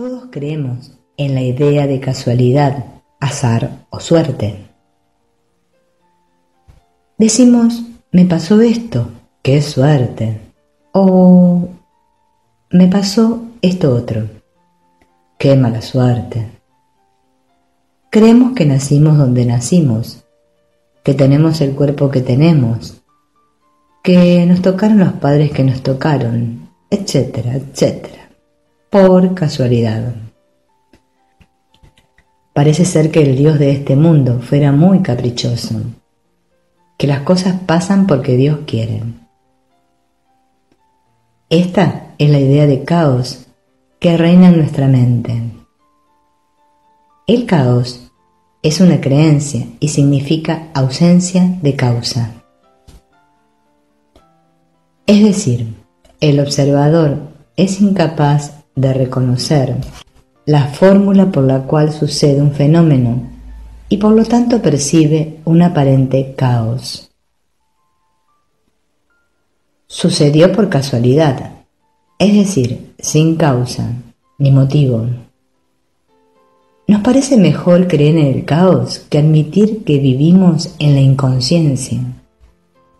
Todos creemos en la idea de casualidad, azar o suerte. Decimos, me pasó esto, qué suerte. O me pasó esto otro, qué mala suerte. Creemos que nacimos donde nacimos, que tenemos el cuerpo que tenemos, que nos tocaron los padres que nos tocaron, etcétera, etcétera, por casualidad. Parece ser que el Dios de este mundo fuera muy caprichoso, que las cosas pasan porque Dios quiere. Esta es la idea de caos que reina en nuestra mente. El caos es una creencia y significa ausencia de causa. Es decir, el observador es incapaz de reconocer la fórmula por la cual sucede un fenómeno y por lo tanto percibe un aparente caos. Sucedió por casualidad, es decir, sin causa ni motivo. Nos parece mejor creer en el caos que admitir que vivimos en la inconsciencia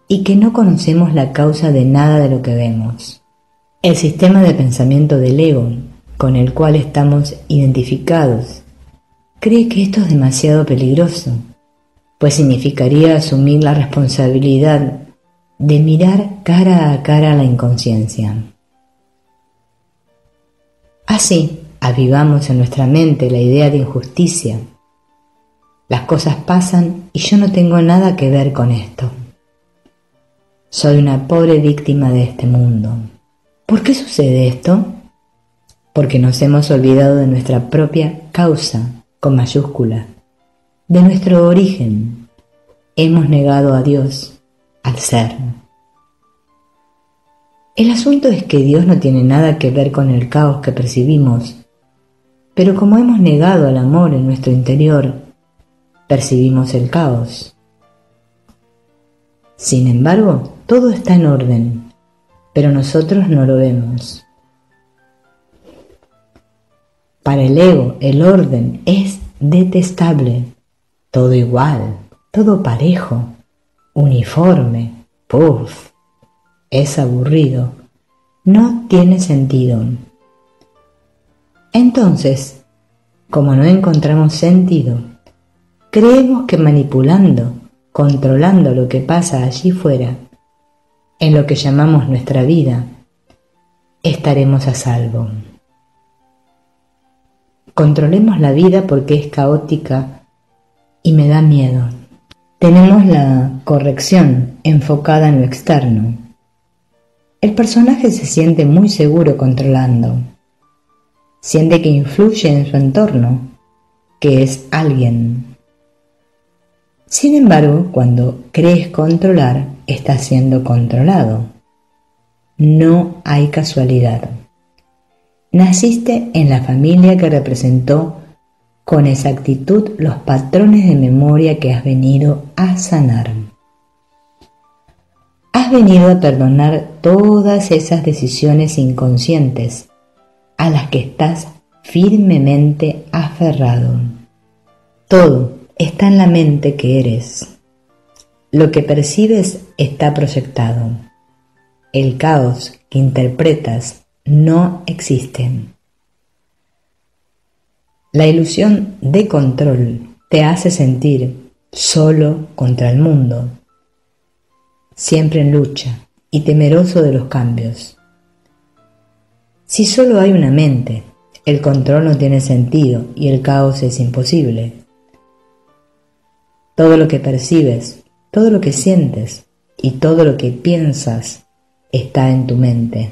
y que no conocemos la causa de nada de lo que vemos. El sistema de pensamiento del ego, con el cual estamos identificados, cree que esto es demasiado peligroso, pues significaría asumir la responsabilidad de mirar cara a cara a la inconsciencia. Así, avivamos en nuestra mente la idea de injusticia. Las cosas pasan y yo no tengo nada que ver con esto. Soy una pobre víctima de este mundo. ¿Por qué sucede esto? Porque nos hemos olvidado de nuestra propia causa, con mayúscula, de nuestro origen. Hemos negado a Dios, al ser. El asunto es que Dios no tiene nada que ver con el caos que percibimos, pero como hemos negado al amor en nuestro interior, percibimos el caos. Sin embargo, todo está en orden, pero nosotros no lo vemos. Para el ego, el orden es detestable. Todo igual, todo parejo, uniforme, puff, es aburrido, no tiene sentido. Entonces, como no encontramos sentido, creemos que manipulando, controlando lo que pasa allí fuera, en lo que llamamos nuestra vida, estaremos a salvo. Controlemos la vida porque es caótica y me da miedo. Tenemos la corrección enfocada en lo externo. El personaje se siente muy seguro controlando. Siente que influye en su entorno, que es alguien. Sin embargo, cuando crees controlar, estás siendo controlado. No hay casualidad. Naciste en la familia que representó con exactitud los patrones de memoria que has venido a sanar. Has venido a perdonar todas esas decisiones inconscientes a las que estás firmemente aferrado. Todo está en la mente que eres. Lo que percibes está proyectado. El caos que interpretas no existe. La ilusión de control te hace sentir solo contra el mundo, siempre en lucha y temeroso de los cambios. Si solo hay una mente, el control no tiene sentido y el caos es imposible. Todo lo que percibes, todo lo que sientes y todo lo que piensas está en tu mente.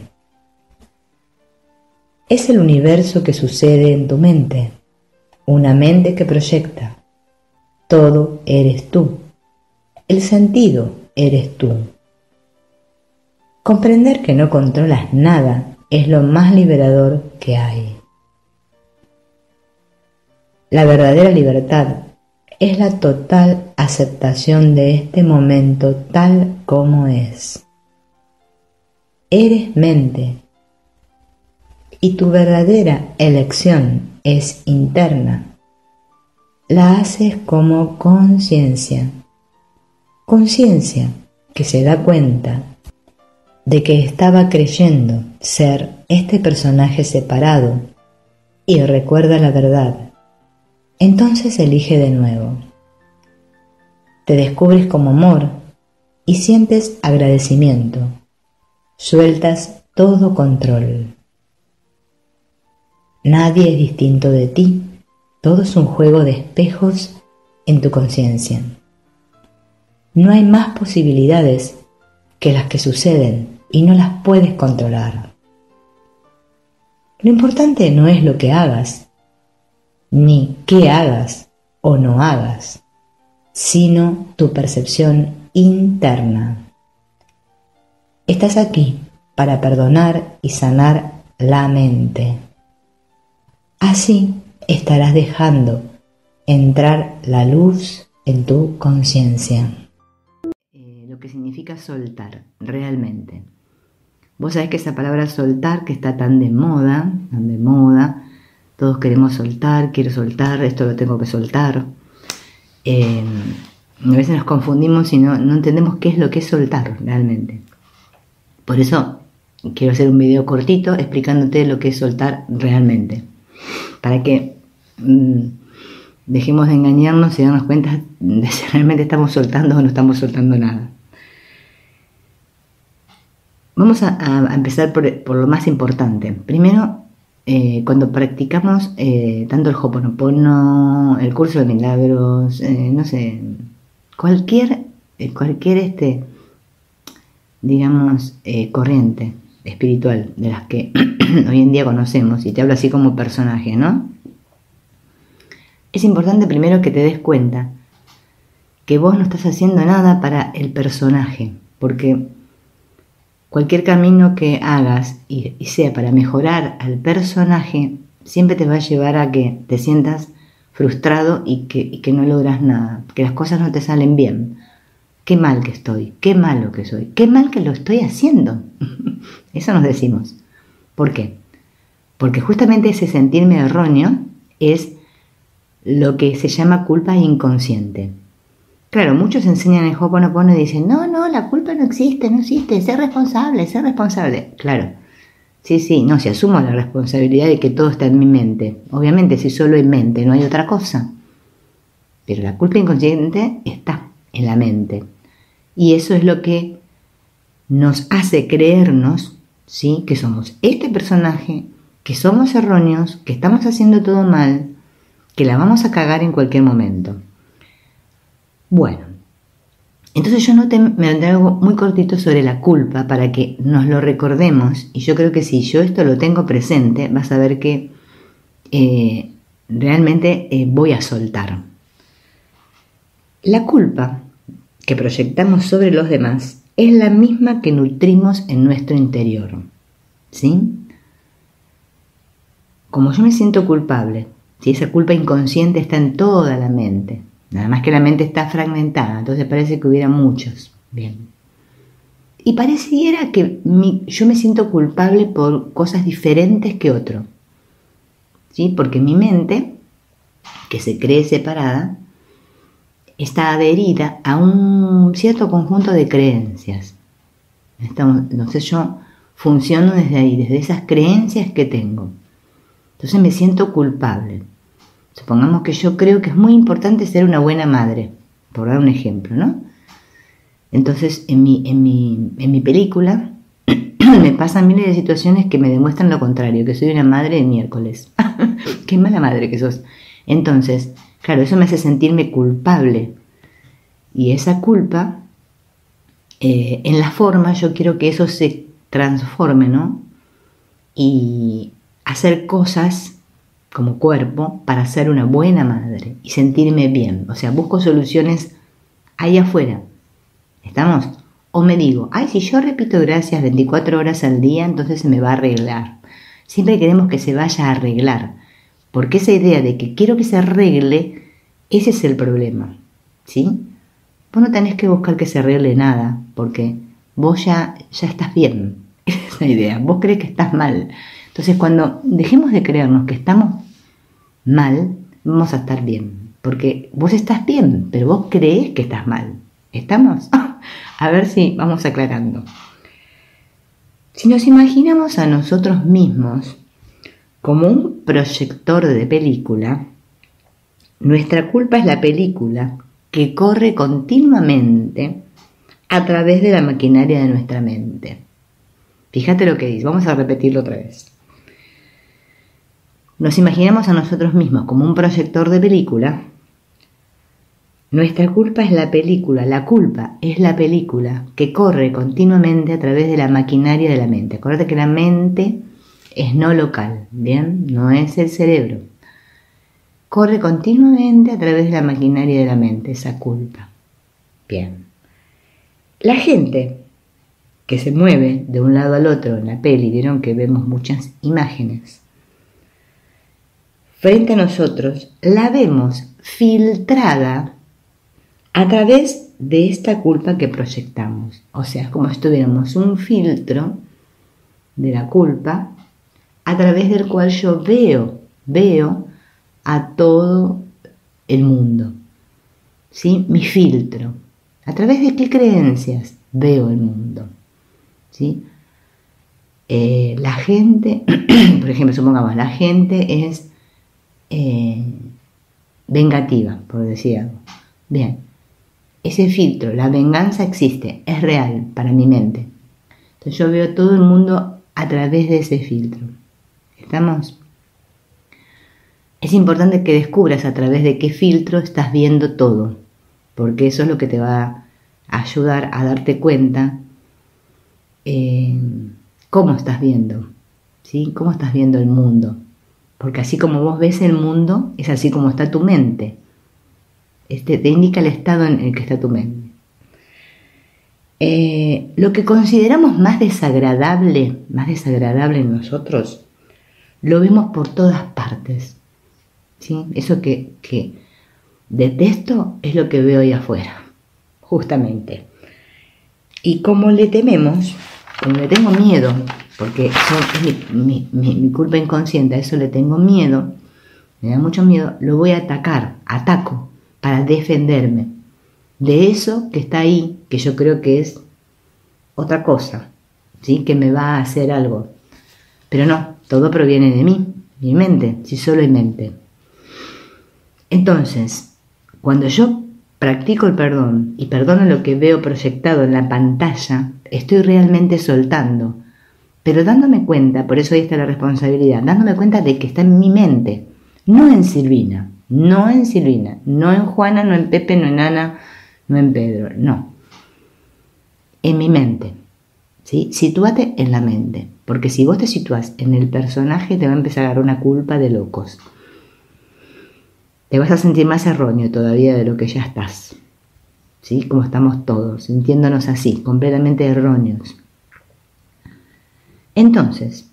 Es el universo que sucede en tu mente, una mente que proyecta. Todo eres tú. El sentido eres tú. Comprender que no controlas nada es lo más liberador que hay. La verdadera libertad es la total aceptación de este momento tal como es. Eres mente. y tu verdadera elección es interna, la haces como conciencia. Conciencia que se da cuenta de que estaba creyendo ser este personaje separado y recuerda la verdad. Entonces elige de nuevo. Te descubres como amor y sientes agradecimiento. Sueltas todo control. Nadie es distinto de ti. Todo es un juego de espejos en tu conciencia. No hay más posibilidades que las que suceden y no las puedes controlar. Lo importante no es lo que hagas, ni qué hagas o no hagas, sino tu percepción interna. Estás aquí para perdonar y sanar la mente. Así estarás dejando entrar la luz en tu conciencia. Lo que significa soltar, realmente. Vos sabés que esa palabra soltar, que está tan de moda, todos queremos soltar, quiero soltar, esto lo tengo que soltar. A veces nos confundimos y no entendemos qué es lo que es soltar realmente. Por eso quiero hacer un video cortito explicándote lo que es soltar realmente, para que dejemos de engañarnos y darnos cuenta de si realmente estamos soltando o no estamos soltando nada. Vamos a empezar por lo más importante. Primero, cuando practicamos tanto el Ho'oponopono, el curso de milagros, no sé, cualquier digamos, corriente espiritual de las que hoy en día conocemos, y te hablo así como personaje, ¿no? Es importante primero que te des cuenta que vos no estás haciendo nada para el personaje, porque cualquier camino que hagas y sea para mejorar al personaje, siempre te va a llevar a que te sientas frustrado y que no logras nada, que las cosas no te salen bien. Qué mal que estoy, qué malo que soy, qué mal que lo estoy haciendo. Eso nos decimos. ¿Por qué? Porque justamente ese sentirme erróneo es lo que se llama culpa inconsciente. Claro, muchos enseñan el Ho'oponopono y dicen, no, la culpa no existe, ser responsable. Claro, sí, no, si asumo la responsabilidad de que todo está en mi mente. Obviamente, si solo hay mente, no hay otra cosa. Pero la culpa inconsciente está en la mente. Y eso es lo que nos hace creernos, ¿sí?, que somos este personaje, que somos erróneos, que estamos haciendo todo mal, que la vamos a cagar en cualquier momento. Bueno, entonces yo me vendré algo muy cortito sobre la culpa para que nos lo recordemos, y yo creo que si yo esto lo tengo presente, vas a ver que realmente voy a soltar. La culpa que proyectamos sobre los demás es la misma que nutrimos en nuestro interior, ¿sí? Como yo me siento culpable, si esa culpa inconsciente está en toda la mente, nada más que la mente está fragmentada, entonces parece que hubiera muchos. Bien. Y pareciera que yo me siento culpable por cosas diferentes que otro, ¿sí? Porque mi mente, que se cree separada, está adherida a un cierto conjunto de creencias. Entonces yo funciono desde ahí, desde esas creencias que tengo. Entonces me siento culpable. Supongamos que yo creo que es muy importante ser una buena madre, por dar un ejemplo, ¿no? Entonces en mi película me pasan miles de situaciones que me demuestran lo contrario, que soy una madre de miércoles. Qué mala madre que sos. Entonces, claro, eso me hace sentirme culpable. Y esa culpa, en la forma, yo quiero que eso se transforme, ¿no? Y hacer cosas como cuerpo para ser una buena madre y sentirme bien. O sea, busco soluciones ahí afuera. ¿Estamos? O me digo, si yo repito gracias 24 horas al día, entonces se me va a arreglar. Siempre queremos que se vaya a arreglar. Porque esa idea de que quiero que se arregle, ese es el problema, ¿sí? Vos no tenés que buscar que se arregle nada, porque vos ya estás bien. Esa es la idea. Vos crees que estás mal. Entonces, cuando dejemos de creernos que estamos mal, vamos a estar bien. Porque vos estás bien, pero vos crees que estás mal. ¿Estamos? A ver si vamos aclarando. Si nos imaginamos a nosotros mismos como un proyector de película, nuestra culpa es la película que corre continuamente a través de la maquinaria de nuestra mente. Fíjate lo que dice, vamos a repetirlo otra vez. Nos imaginamos a nosotros mismos como un proyector de película. Nuestra culpa es la película, la culpa es la película que corre continuamente a través de la maquinaria de la mente. Acuérdate que la mente es no local, ¿bien? No es el cerebro. Corre continuamente a través de la maquinaria de la mente, esa culpa. Bien. La gente que se mueve de un lado al otro en la peli, vieron que vemos muchas imágenes. Frente a nosotros, la vemos filtrada a través de esta culpa que proyectamos. O sea, es como si tuviéramos un filtro de la culpa a través del cual yo veo a todo el mundo. ¿Sí? Mi filtro. ¿A través de qué creencias veo el mundo? ¿Sí? La gente, por ejemplo, supongamos, la gente es vengativa, por decir algo. Bien. Ese filtro, la venganza existe, es real para mi mente. Entonces yo veo todo el mundo a través de ese filtro. ¿Estamos? Es importante que descubras a través de qué filtro estás viendo todo, porque eso es lo que te va a ayudar a darte cuenta cómo estás viendo, ¿sí? Cómo estás viendo el mundo. Porque así como vos ves el mundo, es así como está tu mente. Te indica el estado en el que está tu mente. Lo que consideramos más desagradable en nosotros, lo vemos por todas partes. ¿Sí? Eso que detesto es lo que veo ahí afuera, justamente. Y como le tememos, como le tengo miedo, porque eso es mi culpa inconsciente, a eso le tengo miedo, me da mucho miedo, lo voy a ataco para defenderme de eso que está ahí, que yo creo que es otra cosa, ¿sí? Que me va a hacer algo. Pero no, todo proviene de mí, mi mente, si solo hay mente. Entonces, cuando yo practico el perdón y perdono lo que veo proyectado en la pantalla, estoy realmente soltando, pero dándome cuenta, por eso ahí está la responsabilidad, dándome cuenta de que está en mi mente, no en Silvina, no en Juana, no en Pepe, no en Ana, no en Pedro, no, en mi mente. ¿Sí? Sitúate en la mente, porque si vos te situás en el personaje te va a empezar a dar una culpa de locos. Te vas a sentir más erróneo todavía de lo que ya estás, ¿sí? Como estamos todos, sintiéndonos así, completamente erróneos. Entonces,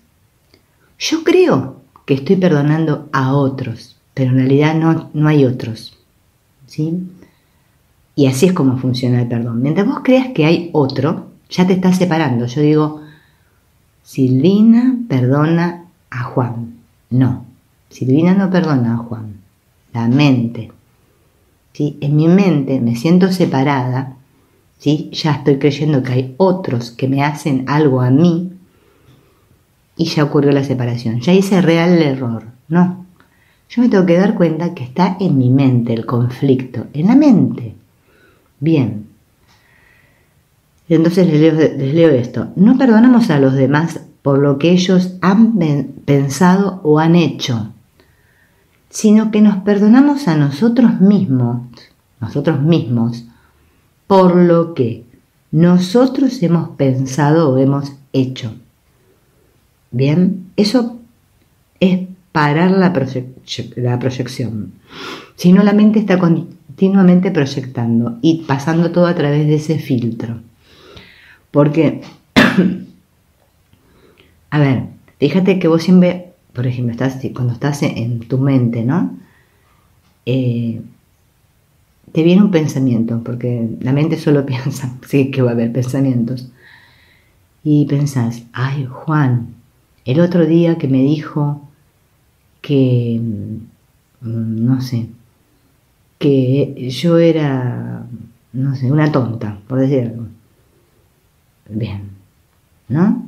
yo creo que estoy perdonando a otros, pero en realidad no hay otros, ¿sí? Y así es como funciona el perdón. Mientras vos creas que hay otro, ya te estás separando. Yo digo, Silvina perdona a Juan. No, Silvina no perdona a Juan. La mente. ¿Sí? En mi mente me siento separada. ¿Sí? Ya estoy creyendo que hay otros que me hacen algo a mí. Y ya ocurrió la separación. Ya hice real el error. No. Yo me tengo que dar cuenta que está en mi mente el conflicto. En la mente. Bien. Entonces les leo esto. No perdonamos a los demás por lo que ellos han pensado o han hecho, sino que nos perdonamos a nosotros mismos por lo que nosotros hemos pensado o hemos hecho. Bien, eso es parar la proyección. Si no, la mente está continuamente proyectando y pasando todo a través de ese filtro. Porque, a ver, fíjate que vos siempre, por ejemplo, cuando estás en tu mente, ¿no? Te viene un pensamiento, porque la mente solo piensa, sí que va a haber pensamientos. y pensás, ay, Juan, el otro día que me dijo que, no sé, que yo era, no sé, una tonta, por decir algo. Bien, ¿no?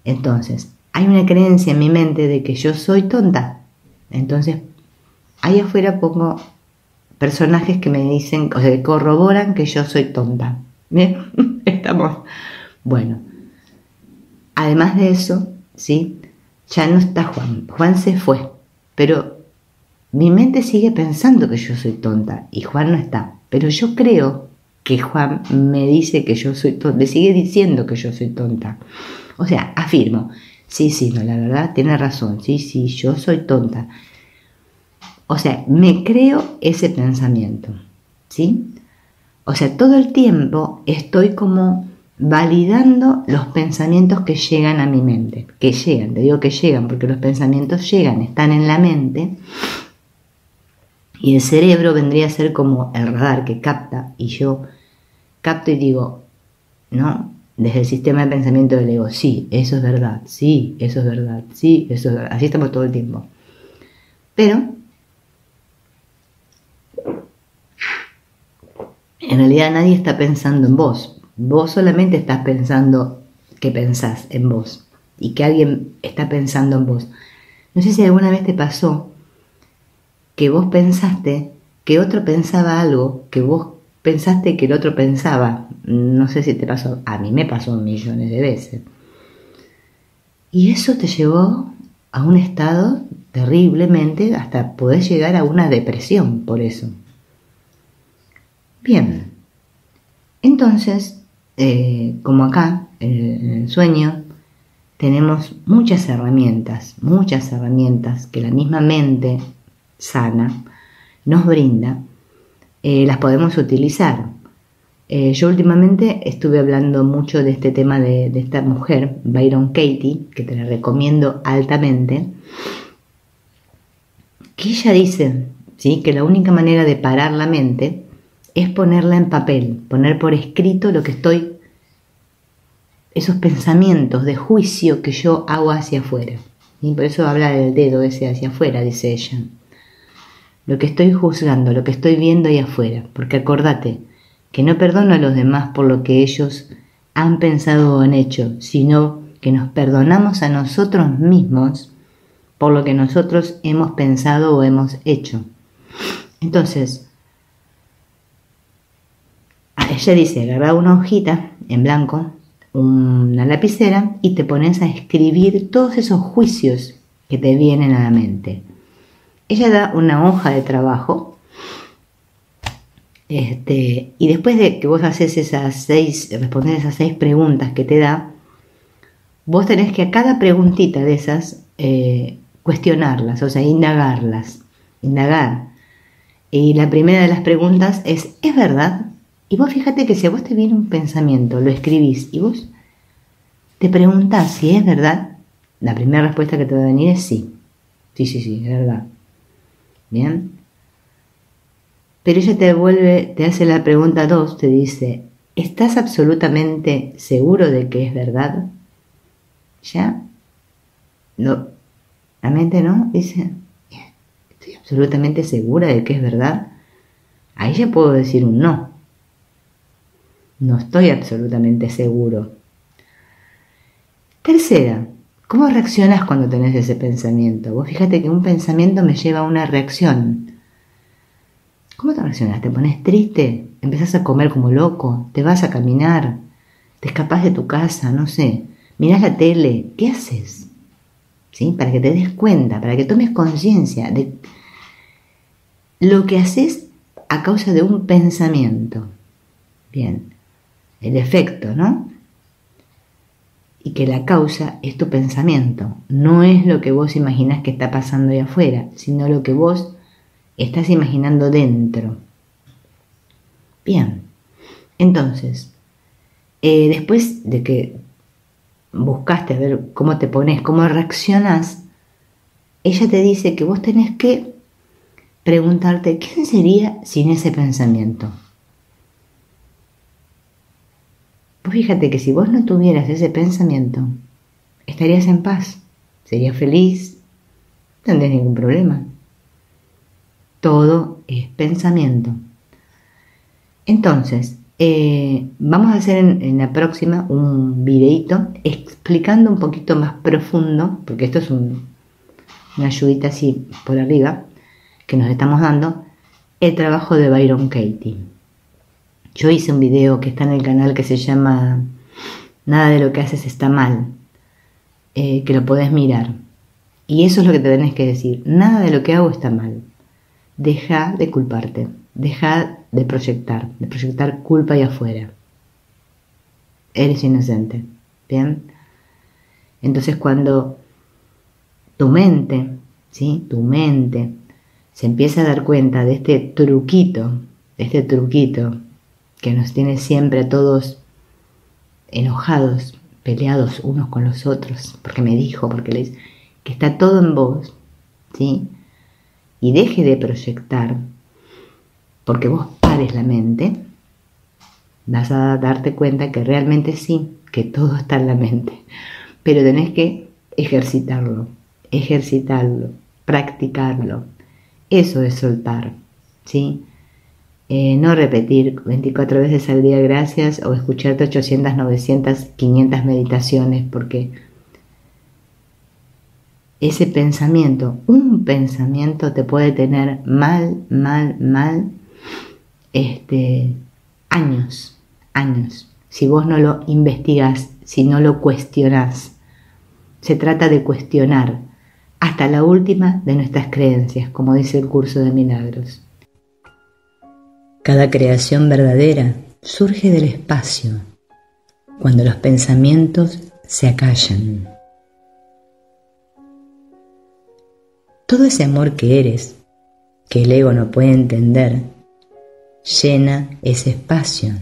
Entonces, hay una creencia en mi mente de que yo soy tonta. Entonces, ahí afuera pongo personajes que me dicen, o sea, que corroboran que yo soy tonta. Bien, estamos. Bueno, además de eso, ¿sí? Ya no está Juan. Juan se fue. Pero mi mente sigue pensando que yo soy tonta y Juan no está. Pero yo creo que Juan me dice que yo soy tonta, me sigue diciendo que yo soy tonta. O sea, afirmo, sí, no, la verdad, tiene razón, sí, yo soy tonta. O sea, me creo ese pensamiento, ¿sí? O sea, todo el tiempo estoy como validando los pensamientos que llegan a mi mente, que llegan, te digo que llegan porque los pensamientos llegan, están en la mente y el cerebro vendría a ser como el radar que capta y yo capto y digo, no, desde el sistema de pensamiento del ego, sí, eso es verdad, sí, eso es verdad, sí, eso es verdad, así estamos todo el tiempo. Pero en realidad nadie está pensando en vos. Vos solamente estás pensando que pensás en vos y que alguien está pensando en vos. No sé si alguna vez te pasó que vos pensaste que otro pensaba algo que vos pensaste que el otro pensaba. No sé si te pasó. A mí me pasó millones de veces. Y eso te llevó a un estado terriblemente, hasta poder llegar a una depresión por eso. Bien. Entonces, como acá, en el sueño, tenemos muchas herramientas que la misma mente sana nos brinda, las podemos utilizar. Yo últimamente estuve hablando mucho de este tema de esta mujer, Byron Katie, que te la recomiendo altamente, que ella dice, ¿sí?, que la única manera de parar la mente es ponerla en papel, poner por escrito lo que estoy, esos pensamientos de juicio que yo hago hacia afuera. Y por eso habla del dedo ese hacia afuera, dice ella. Lo que estoy juzgando, lo que estoy viendo ahí afuera. Porque acordate que no perdono a los demás por lo que ellos han pensado o han hecho, sino que nos perdonamos a nosotros mismos por lo que nosotros hemos pensado o hemos hecho. Entonces, ella dice, agarra una hojita en blanco, una lapicera y te pones a escribir todos esos juicios que te vienen a la mente. Ella da una hoja de trabajo, y después de que vos haces respondés esas 6 preguntas que te da, vos tenés que a cada preguntita de esas cuestionarlas, o sea, indagar. Y la primera de las preguntas ¿es verdad? Y vos fíjate que si a vos te viene un pensamiento, lo escribís y vos te preguntás si es verdad, la primera respuesta que te va a venir es sí. Sí, es verdad. Bien. Pero ella te hace la pregunta 2, te dice, ¿estás absolutamente seguro de que es verdad? ¿Ya? No, la mente no, dice, ¿estoy absolutamente segura de que es verdad? Ahí ya puedo decir un no. No estoy absolutamente seguro. Tercera, ¿cómo reaccionas cuando tenés ese pensamiento? Vos fíjate que un pensamiento me lleva a una reacción. ¿Cómo te reaccionas? ¿Te pones triste? ¿Empezás a comer como loco? ¿Te vas a caminar? ¿Te escapás de tu casa? No sé. ¿Mirás la tele? ¿Qué haces? ¿Sí? Para que te des cuenta, para que tomes conciencia de lo que haces a causa de un pensamiento. Bien. El efecto, ¿no? Y que la causa es tu pensamiento. No es lo que vos imaginás que está pasando ahí afuera, sino lo que vos estás imaginando dentro. Bien. Entonces, después de que buscaste a ver cómo te pones, cómo reaccionás, ella te dice que vos tenés que preguntarte ¿quién sería sin ese pensamiento? Vos fíjate que si vos no tuvieras ese pensamiento, estarías en paz, serías feliz, no tendrías ningún problema. Todo es pensamiento. Entonces, vamos a hacer en la próxima un videito explicando un poquito más profundo, porque esto es una ayudita así por arriba que nos estamos dando, el trabajo de Byron Katie. Yo hice un video que está en el canal que se llama Nada de lo que haces está mal, que lo podés mirar. Y eso es lo que te tenés que decir: nada de lo que hago está mal. Deja de culparte, deja de proyectar culpa ahí afuera. Eres inocente, ¿bien? Entonces cuando tu mente, ¿sí? Tu mente se empieza a dar cuenta de este truquito que nos tiene siempre a todos enojados, peleados unos con los otros, porque me dijo, porque le dice, que está todo en vos, ¿sí? Y deje de proyectar, porque vos pares la mente, vas a darte cuenta que realmente sí, que todo está en la mente, pero tenés que ejercitarlo, practicarlo. Eso es soltar, ¿sí? No repetir 24 veces al día gracias o escucharte 800, 900, 500 meditaciones, porque ese pensamiento, un pensamiento te puede tener mal, años, si vos no lo investigás, si no lo cuestionás. Se trata de cuestionar hasta la última de nuestras creencias, como dice el curso de milagros. Cada creación verdadera surge del espacio, cuando los pensamientos se acallan. Todo ese amor que eres, que el ego no puede entender, llena ese espacio.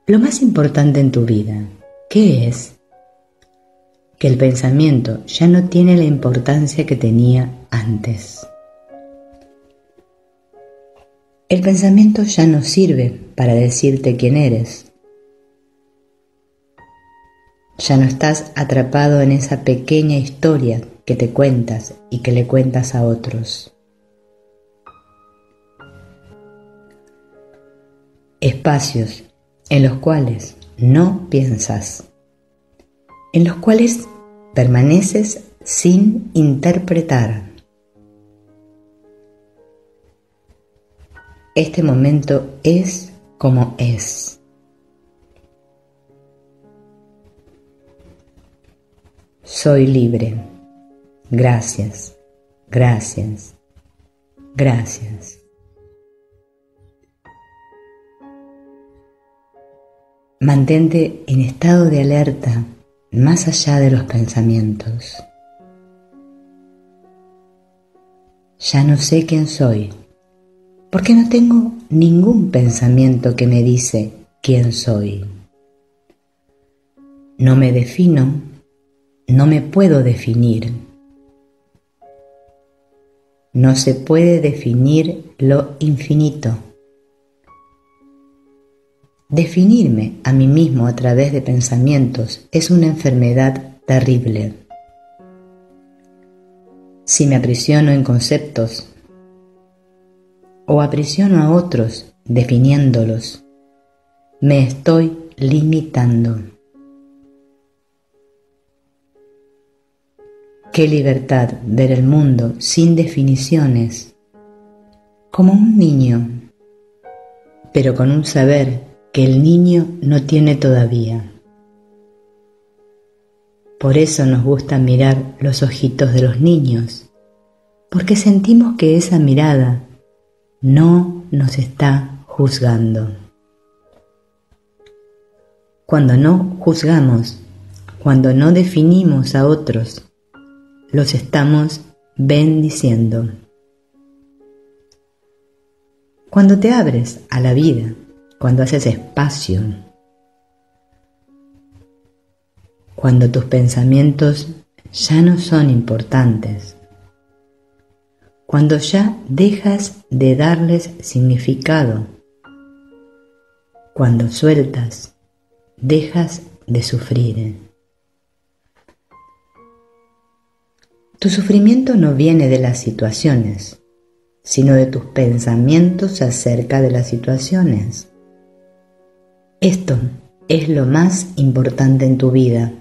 Lo más importante en tu vida, ¿qué es? Que el pensamiento ya no tiene la importancia que tenía antes. El pensamiento ya no sirve para decirte quién eres. Ya no estás atrapado en esa pequeña historia que te cuentas y que le cuentas a otros. Espacios en los cuales no piensas, en los cuales permaneces sin interpretar. Este momento es como es. Soy libre. Gracias, gracias, gracias. Mantente en estado de alerta más allá de los pensamientos. Ya no sé quién soy, porque no tengo ningún pensamiento que me dice quién soy. No me defino, no me puedo definir. No se puede definir lo infinito. Definirme a mí mismo a través de pensamientos es una enfermedad terrible. Si me aprisiono en conceptos o aprisiono a otros definiéndolos, me estoy limitando. Qué libertad ver el mundo sin definiciones, como un niño, pero con un saber que el niño no tiene todavía. Por eso nos gusta mirar los ojitos de los niños, porque sentimos que esa mirada no nos está juzgando. Cuando no juzgamos, cuando no definimos a otros, los estamos bendiciendo. Cuando te abres a la vida, cuando haces espacio, cuando tus pensamientos ya no son importantes, cuando ya dejas de darles significado, cuando sueltas, dejas de sufrir. Tu sufrimiento no viene de las situaciones, sino de tus pensamientos acerca de las situaciones. Esto es lo más importante en tu vida.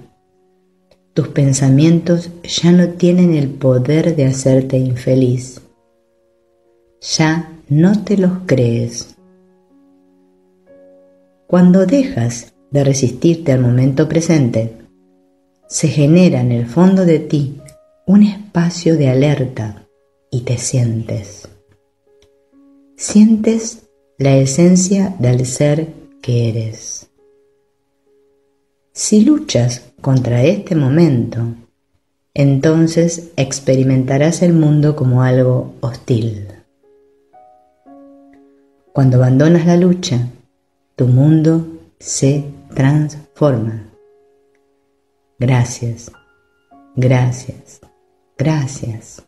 Tus pensamientos ya no tienen el poder de hacerte infeliz. Ya no te los crees. Cuando dejas de resistirte al momento presente, se genera en el fondo de ti un espacio de alerta y te sientes. Sientes la esencia del ser que eres. Si luchas contra este momento, entonces experimentarás el mundo como algo hostil. Cuando abandonas la lucha, tu mundo se transforma. Gracias, gracias, gracias.